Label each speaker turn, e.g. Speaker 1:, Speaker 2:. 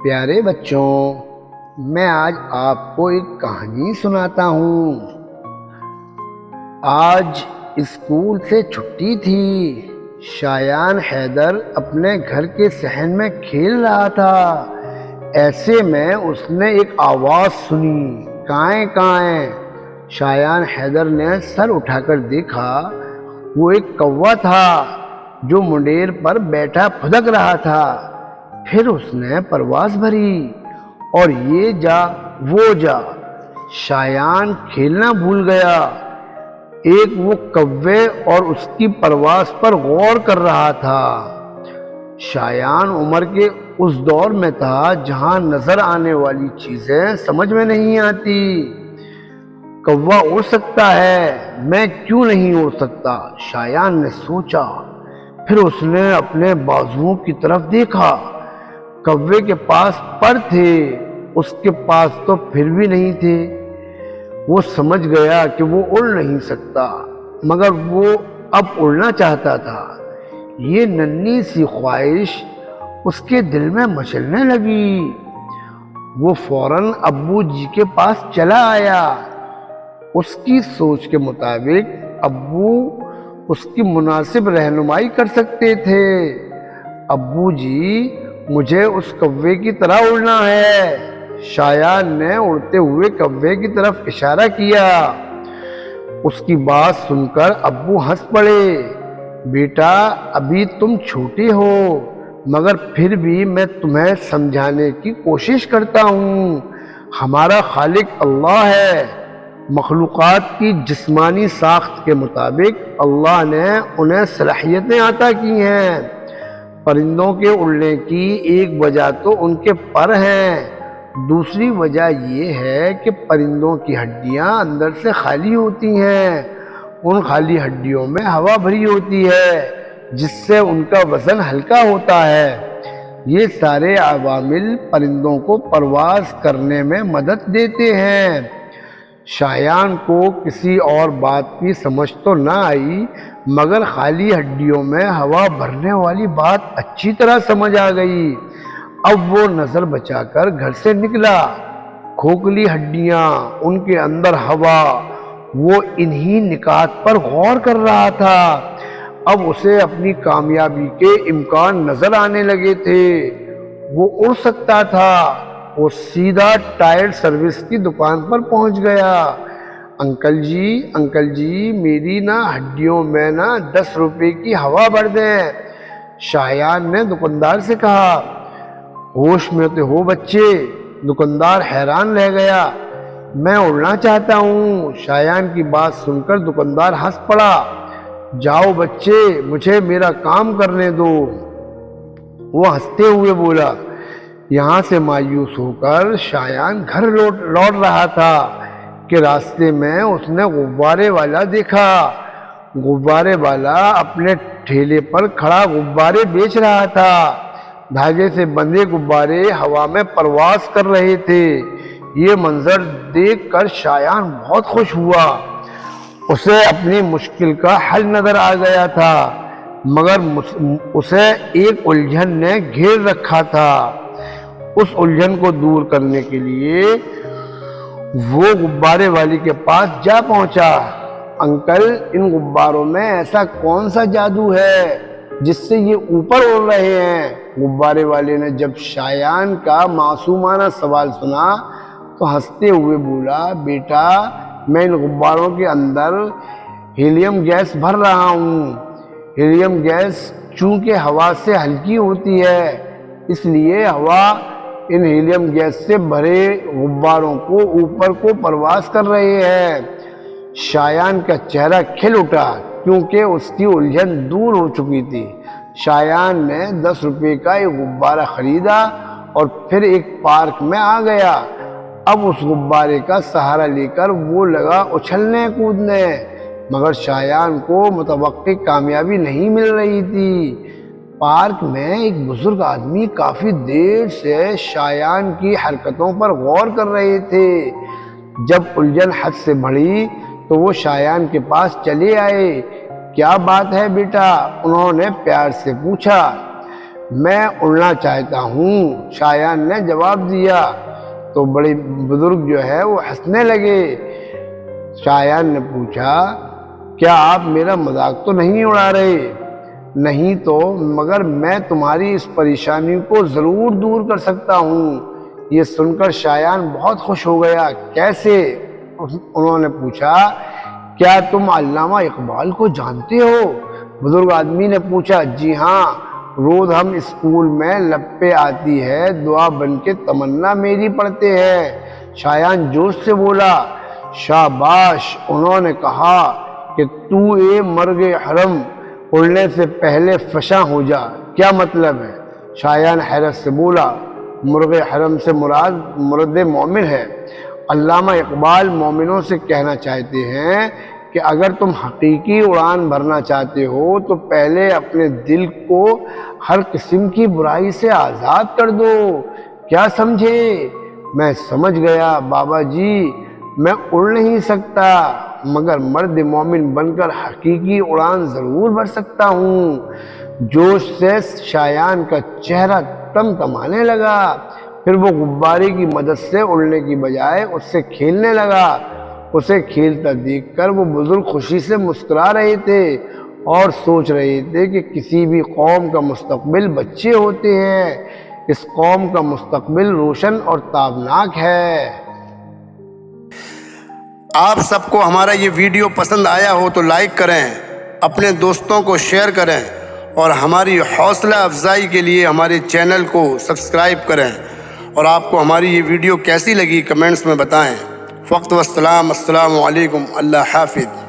Speaker 1: پیارے بچوں، میں آج آپ کو ایک کہانی سناتا ہوں۔ آج اسکول سے چھٹی تھی۔ شایان حیدر اپنے گھر کے صحن میں کھیل رہا تھا۔ ایسے میں اس نے ایک آواز سنی، کائیں کائیں۔ شایان حیدر نے سر اٹھا کر دیکھا، وہ ایک کوّا تھا جو منڈیر پر بیٹھا پھدک رہا تھا۔ پھر اس نے پرواز بھری اور یہ جا وہ جا۔ شایان کھیلنا بھول گیا۔ ایک وہ کوے اور اس کی پرواز پر غور کر رہا تھا۔ شایان عمر کے اس دور میں تھا جہاں نظر آنے والی چیزیں سمجھ میں نہیں آتی۔ کوّا اڑ سکتا ہے، میں کیوں نہیں اڑ سکتا؟ شایان نے سوچا۔ پھر اس نے اپنے بازوؤں کی طرف دیکھا۔ کوے کے پاس پر تھے، اس کے پاس تو پھر بھی نہیں تھے۔ وہ سمجھ گیا کہ وہ اڑ نہیں سکتا، مگر وہ اب اڑنا چاہتا تھا۔ یہ ننھی سی خواہش اس کے دل میں مچلنے لگی۔ وہ فوراً ابو جی کے پاس چلا آیا۔ اس کی سوچ کے مطابق ابو اس کی مناسب رہنمائی کر سکتے تھے۔ ابو جی، مجھے اس کوے کی طرح اڑنا ہے۔ شایان نے اڑتے ہوئے کوے کی طرف اشارہ کیا۔ اس کی بات سن کر ابو ہنس پڑے۔ بیٹا، ابھی تم چھوٹے ہو، مگر پھر بھی میں تمہیں سمجھانے کی کوشش کرتا ہوں۔ ہمارا خالق اللہ ہے۔ مخلوقات کی جسمانی ساخت کے مطابق اللہ نے انہیں صلاحیتیں عطا کی ہیں۔ پرندوں کے اڑنے کی ایک وجہ تو ان کے پر ہیں، دوسری وجہ یہ ہے کہ پرندوں کی ہڈیاں اندر سے خالی ہوتی ہیں۔ ان خالی ہڈیوں میں ہوا بھری ہوتی ہے، جس سے ان کا وزن ہلکا ہوتا ہے۔ یہ سارے عوامل پرندوں کو پرواز کرنے میں مدد دیتے ہیں۔ شایان کو کسی اور بات کی سمجھ تو نہ آئی، مگر خالی ہڈیوں میں ہوا بھرنے والی بات اچھی طرح سمجھ آ گئی۔ اب وہ نظر بچا کر گھر سے نکلا۔ کھوکھلی ہڈیاں، ان کے اندر ہوا، وہ انہی نکات پر غور کر رہا تھا۔ اب اسے اپنی کامیابی کے امکان نظر آنے لگے تھے۔ وہ اڑ سکتا تھا۔ وہ سیدھا ٹائر سروس کی دکان پر پہنچ گیا۔ انکل جی، میری ہڈیوں میں 10 روپے کی ہوا بھر دیں۔ شایان نے دکاندار سے کہا۔ ہوش میں تو ہو بچے؟ دکاندار حیران رہ گیا۔ میں اڑنا چاہتا ہوں۔ شایان کی بات سن کر دکاندار ہنس پڑا۔ جاؤ بچے، مجھے میرا کام کرنے دو۔ وہ ہنستے ہوئے بولا۔ یہاں سے مایوس ہو کر شایان گھر لوٹ رہا تھا کہ راستے میں اس نے غبارے والا دیکھا۔ غبارے والا اپنے ٹھیلے پر کھڑا غبارے بیچ رہا تھا۔ دھاگے سے بندھے غبارے ہوا میں پرواز کر رہے تھے۔ یہ منظر دیکھ کر شایان بہت خوش ہوا۔ اسے اپنی مشکل کا حل نظر آ گیا تھا، مگر اسے ایک الجھن نے گھیر رکھا تھا۔ اس الجھن کو دور کرنے کے لیے وہ غبارے والی کے پاس جا پہنچا۔ انکل، ان غباروں میں ایسا کون سا جادو ہے جس سے یہ اوپر اڑ رہے ہیں؟ غبارے والے نے جب شایان کا معصومانہ سوال سنا تو ہنستے ہوئے بولا، بیٹا، میں ان غباروں کے اندر ہیلیم گیس بھر رہا ہوں۔ ہیلیم گیس چونکہ ہوا سے ہلکی ہوتی ہے، اس لیے ہوا ان ہیلیم گیس سے بھرے غباروں کو اوپر کو پرواز کر رہے ہیں۔ شایان کا چہرہ کھل اٹھا کیونکہ اس کی الجھن دور ہو چکی تھی۔ شایان نے 10 روپے کا ایک غبارہ خریدا اور پھر ایک پارک میں آ گیا۔ اب اس غبارے کا سہارا لے کر وہ لگا اچھلنے کودنے، مگر شایان کو متوقع کامیابی نہیں مل رہی تھی۔ پارک میں ایک بزرگ آدمی کافی دیر سے شایان کی حرکتوں پر غور کر رہے تھے۔ جب الجھن حد سے بڑھی تو وہ شایان کے پاس چلے آئے۔ کیا بات ہے بیٹا؟ انہوں نے پیار سے پوچھا۔ میں اڑنا چاہتا ہوں، شایان نے جواب دیا۔ تو بڑے بزرگ جو ہے وہ ہنسنے لگے۔ شایان نے پوچھا، کیا آپ میرا مذاق تو نہیں اڑا رہے؟ نہیں تو مگر میں تمہاری اس پریشانی کو ضرور دور کر سکتا ہوں۔ یہ سن کر شایان بہت خوش ہو گیا۔ کیسے؟ انہوں نے پوچھا، کیا تم علامہ اقبال کو جانتے ہو؟ بزرگ آدمی نے پوچھا، جی ہاں، روز ہم اسکول میں لب پہ آتی ہے، دعا بن کے تمنا میری پڑھتے ہیں۔ شایان جوش سے بولا، شاباش! انہوں نے کہا کہ تو اے مرغ حرم، اڑنے سے پہلے فشاں ہو جا۔ کیا مطلب ہے؟ شایان حیرت سے بولا، مرغ حرم سے مراد مرد مومن ہے۔ علامہ اقبال مومنوں سے کہنا چاہتے ہیں کہ اگر تم حقیقی اڑان بھرنا چاہتے ہو تو پہلے اپنے دل کو ہر قسم کی برائی سے آزاد کر دو۔ کیا سمجھے؟ میں سمجھ گیا بابا جی، میں اڑ نہیں سکتا مگر مرد مومن بن کر حقیقی اڑان ضرور بھر سکتا ہوں۔ جوش سے شایان کا چہرہ تمتمانے لگا۔ پھر وہ غبارے کی مدد سے اڑنے کی بجائے اس سے کھیلنے لگا۔ اسے کھیلتا دیکھ کر وہ بزرگ خوشی سے مسکرا رہے تھے اور سوچ رہے تھے کہ کسی بھی قوم کا مستقبل بچے ہوتے ہیں۔ اس قوم کا مستقبل روشن اور تابناک ہے۔
Speaker 2: آپ سب کو ہمارا یہ ویڈیو پسند آیا ہو تو لائک کریں، اپنے دوستوں کو شیئر کریں اور ہماری حوصلہ افزائی کے لیے ہمارے چینل کو سبسکرائب کریں، اور آپ کو ہماری یہ ویڈیو کیسی لگی کمنٹس میں بتائیں۔ وقت والسلام، السلام علیکم، اللہ حافظ۔